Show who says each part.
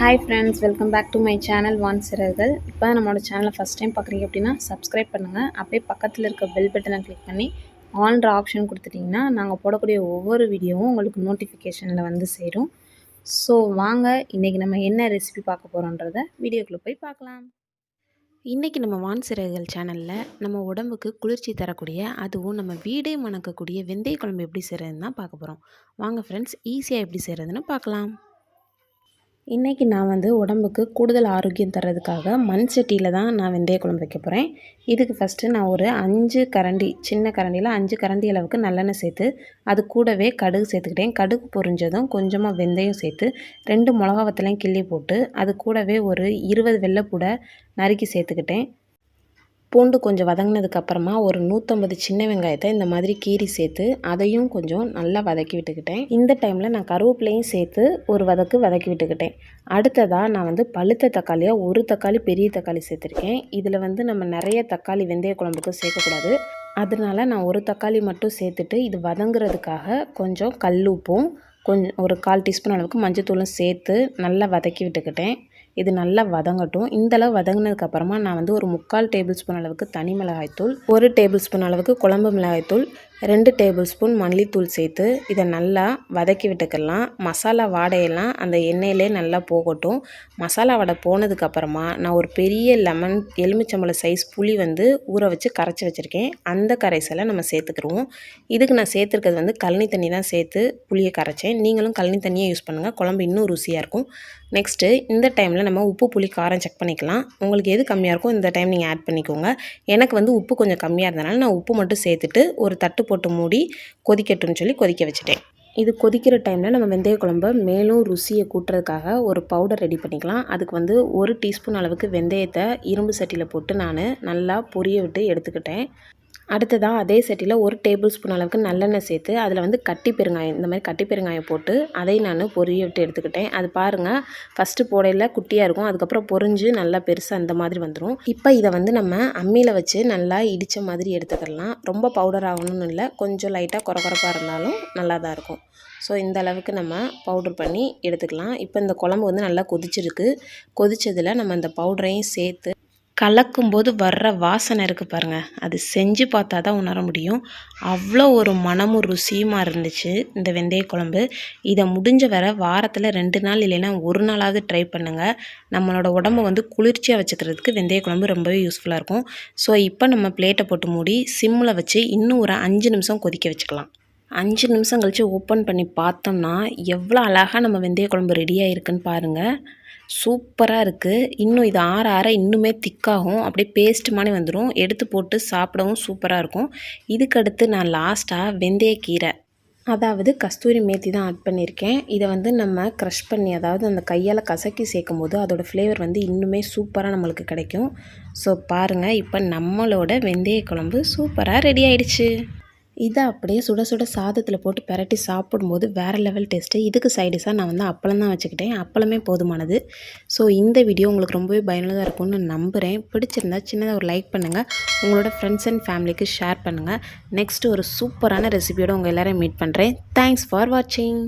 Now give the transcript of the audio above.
Speaker 1: Hi friends, welcome back to my channel வான்சிறகுகள். இப்போ நம்மளோட சேனலை ஃபஸ்ட் டைம் பார்க்குறீங்க அப்படின்னா சப்ஸ்கிரைப் பண்ணுங்கள். அப்படியே பக்கத்தில் இருக்க பெல் பட்டனை கிளிக் பண்ணி ஆல்ன்ற ஆப்ஷன் கொடுத்துட்டிங்கன்னா நாங்கள் போடக்கூடிய ஒவ்வொரு வீடியோவும் உங்களுக்கு நோட்டிஃபிகேஷனில் வந்து சேரும். ஸோ வாங்க இன்றைக்கி நம்ம என்ன ரெசிபி பார்க்க போகிறோன்றத வீடியோக்குள்ளே போய் பார்க்கலாம். இன்றைக்கி நம்ம வான்சிறகுகள் சேனலில் நம்ம உடம்புக்கு குளிர்ச்சி தரக்கூடிய அதுவும் நம்ம வீடே மணக்கக்கூடிய வெந்தய குழம்பு எப்படி செய்கிறதுன்னு தான் பார்க்க போகிறோம். வாங்க ஃப்ரெண்ட்ஸ், ஈஸியாக எப்படி செய்கிறதுன்னு பார்க்கலாம். இன்றைக்கி நான் வந்து உடம்புக்கு கூடுதல் ஆரோக்கியம் தர்றதுக்காக மண் சட்டியில் தான் நான் வெந்தய குழம்பு வைக்க போகிறேன். இதுக்கு ஃபஸ்ட்டு நான் ஒரு 5 கரண்டி, சின்ன கரண்டியில் 5 கரண்டி அளவுக்கு நல்லெண்ணெய் சேர்த்து அது கூடவே கடுகு சேர்த்துக்கிட்டேன். கடுகு பொரிஞ்சதும் கொஞ்சமாக வெந்தயம் சேர்த்து 2 மிளகா வத்தலையும் கிள்ளி போட்டு அது கூடவே ஒரு 20 வெள்ளைப்பூடை நறுக்கி சேர்த்துக்கிட்டேன். பூண்டு கொஞ்சம் வதங்கினதுக்கப்புறமா ஒரு 150 சின்ன வெங்காயத்தை இந்த மாதிரி கீரி சேர்த்து அதையும் கொஞ்சம் நல்லா வதக்கி விட்டுக்கிட்டேன். இந்த டைமில் நான் கருவேப்பிலையும் சேர்த்து ஒரு வதக்கி விட்டுக்கிட்டேன். அடுத்ததாக நான் வந்து பழுத்த தக்காளியாக ஒரு தக்காளி, பெரிய தக்காளி சேர்த்துருக்கேன். இதில் வந்து நம்ம நிறைய தக்காளி வெந்தய குழம்புக்கு சேர்க்கக்கூடாது. அதனால நான் ஒரு தக்காளி மட்டும் சேர்த்துட்டு இது வதங்குறதுக்காக கொஞ்சம் கல் உப்பும் கொஞ்சம் ஒரு 1/4 டீஸ்பூன் அளவுக்கு மஞ்சத்தூளும் சேர்த்து நல்லா வதக்கி விட்டுக்கிட்டேன். இது நல்லா வதங்கட்டும். இந்தளவு வதங்கினதுக்கப்புறமா நான் வந்து ஒரு 3/4 டேபிள் ஸ்பூன் அளவுக்கு தனி மிளகாய்த்தூள், 1 டேபிள் ஸ்பூன் அளவுக்கு குழம்பு மிளகாய்த்தூள், 2 டேபிள் ஸ்பூன் மல்லித்தூள் சேர்த்து இதை நல்லா வதக்கி விட்டுக்கலாம். மசாலா வாடையெல்லாம் அந்த எண்ணெயிலே நல்லா போகட்டும். மசாலா வாடை போனதுக்கப்புறமா நான் ஒரு பெரிய லெமன் எலுமிச்சம்பழம் சைஸ் புளி வந்து ஊற வச்சு கரைச்சி வச்சுருக்கேன். அந்த கரைசலை நம்ம சேர்த்துக்கிடுவோம். இதுக்கு நான் சேர்த்துருக்கிறது வந்து கழனி தண்ணி தான் சேர்த்து புளியை கரைச்சேன். நீங்களும் கழனி தண்ணியை யூஸ் பண்ணுங்கள், குழம்பு இன்னும் ருசியாக இருக்கும். நெக்ஸ்ட்டு இந்த டைமில் நம்ம உப்பு புளி காரம் செக் பண்ணிக்கலாம். உங்களுக்கு எது கம்மியாக இருக்கோ இந்த டைம் நீங்கள் ஆட் பண்ணிக்கோங்க. எனக்கு வந்து உப்பு கொஞ்சம் கம்மியாக இருந்தனால நான் உப்பு மட்டும் சேர்த்துட்டு ஒரு தட்டு போட்டு மூடி கொதிக்கட்டும்னு சொல்லி கொதிக்க வச்சுட்டேன். இது கொதிக்கிற டைமில் நம்ம வெந்தய குழம்பை மேலும் ருசியை கூட்டுறதுக்காக ஒரு பவுடர் ரெடி பண்ணிக்கலாம். அதுக்கு வந்து 1 டீஸ்பூன் அளவுக்கு வெந்தயத்தை இரும்பு சட்டியில் போட்டு நான் நல்லா பொரிய விட்டு எடுத்துக்கிட்டேன். அடுத்ததாக அதே சட்டியில் 1 டேபிள் ஸ்பூன் அளவுக்கு நல்லெண்ணெய் சேர்த்து அதில் வந்து கட்டி பெருங்காயம், இந்த மாதிரி கட்டி பெருங்காயம் போட்டு அதை நான் பொரிய விட்டு எடுத்துக்கிட்டேன். அது பாருங்கள், ஃபஸ்ட்டு போடையில் குட்டியாக இருக்கும், அதுக்கப்புறம் பொரிஞ்சு நல்லா பெருசாக அந்த மாதிரி வந்துடும். இப்போ இதை வந்து நம்ம அம்மியில் வச்சு நல்லா இடித்த மாதிரி எடுத்துக்கலாம். ரொம்ப பவுடர் ஆகணும்னு இல்லை, கொஞ்சம் லைட்டாக குறப்பாக இருந்தாலும் நல்லா தான் இருக்கும். ஸோ இந்த அளவுக்கு நம்ம பவுடர் பண்ணி எடுத்துக்கலாம். இப்போ இந்த குழம்பு வந்து நல்லா கொதிச்சிருக்கு. கொதித்ததில் நம்ம இந்த பவுடரையும் சேர்த்து கலக்கும்போது வர்ற வாசனை இருக்குது பாருங்கள், அது செஞ்சு பார்த்தா தான் உணர முடியும். அவ்வளோ ஒரு மனமும் ருசியுமா இருந்துச்சு இந்த வெந்தய குழம்பு. இதை முடிஞ்ச வரை வாரத்தில் 2 நாள் இல்லைன்னா 1 நாளாவது ட்ரை பண்ணுங்கள். நம்மளோட உடம்பை வந்து குளிர்ச்சியாக வச்சுக்கிறதுக்கு வெந்தய குழம்பு ரொம்பவே யூஸ்ஃபுல்லாக இருக்கும். ஸோ இப்போ நம்ம பிளேட்டை போட்டு மூடி சிம்மில் வச்சு இன்னும் ஒரு 5 நிமிஷம் கொதிக்க வச்சுக்கலாம். 5 நிமிஷம் கழித்து ஓப்பன் பண்ணி பார்த்தோம்னா எவ்வளோ அழகாக நம்ம வெந்தய குழம்பு ரெடியாக இருக்குன்னு பாருங்கள். சூப்பராக இருக்குது. இன்னும் இது ஆற ஆற இன்னுமே திக்காகும், அப்படியே பேஸ்ட் மாதிரி வந்துடும். எடுத்து போட்டு சாப்பிடவும் சூப்பராக இருக்கும். இதுக்கடுத்து நான் லாஸ்ட்டாக வெந்தயக்கீரை, அதாவது கஸ்தூரி மேத்தி தான் ஆட் பண்ணியிருக்கேன். இதை வந்து நம்ம க்ரஷ் பண்ணி, அதாவது அந்த கையால் கசக்கி சேர்க்கும் போது அதோடய ஃப்ளேவர் வந்து இன்னுமே சூப்பராக நம்மளுக்கு கிடைக்கும். ஸோ பாருங்கள், இப்போ நம்மளோட வெந்தய குழம்பு சூப்பராக ரெடி ஆயிடுச்சு. இதை அப்படியே சுட சுட சாதத்தில் போட்டு பெரட்டி சாப்பிடும்போது வேறு லெவல் டேஸ்ட்டு. இதுக்கு சைடிஷாக நான் வந்து அப்பளம் தான் வச்சுக்கிட்டேன். அப்பளமே போதுமானது. ஸோ இந்த வீடியோ உங்களுக்கு ரொம்பவே பயனுள்ளதாக இருக்கும்னு நம்புகிறேன். பிடிச்சிருந்தா சின்னதாக ஒரு லைக் பண்ணுங்கள், உங்களோட ஃப்ரெண்ட்ஸ் அண்ட் ஃபேமிலிக்கு ஷேர் பண்ணுங்கள். நெக்ஸ்ட்டு ஒரு சூப்பரான ரெசிபியோடு உங்கள் எல்லோரையும் மீட் பண்ணுறேன். தேங்க்ஸ் ஃபார் வாட்சிங்.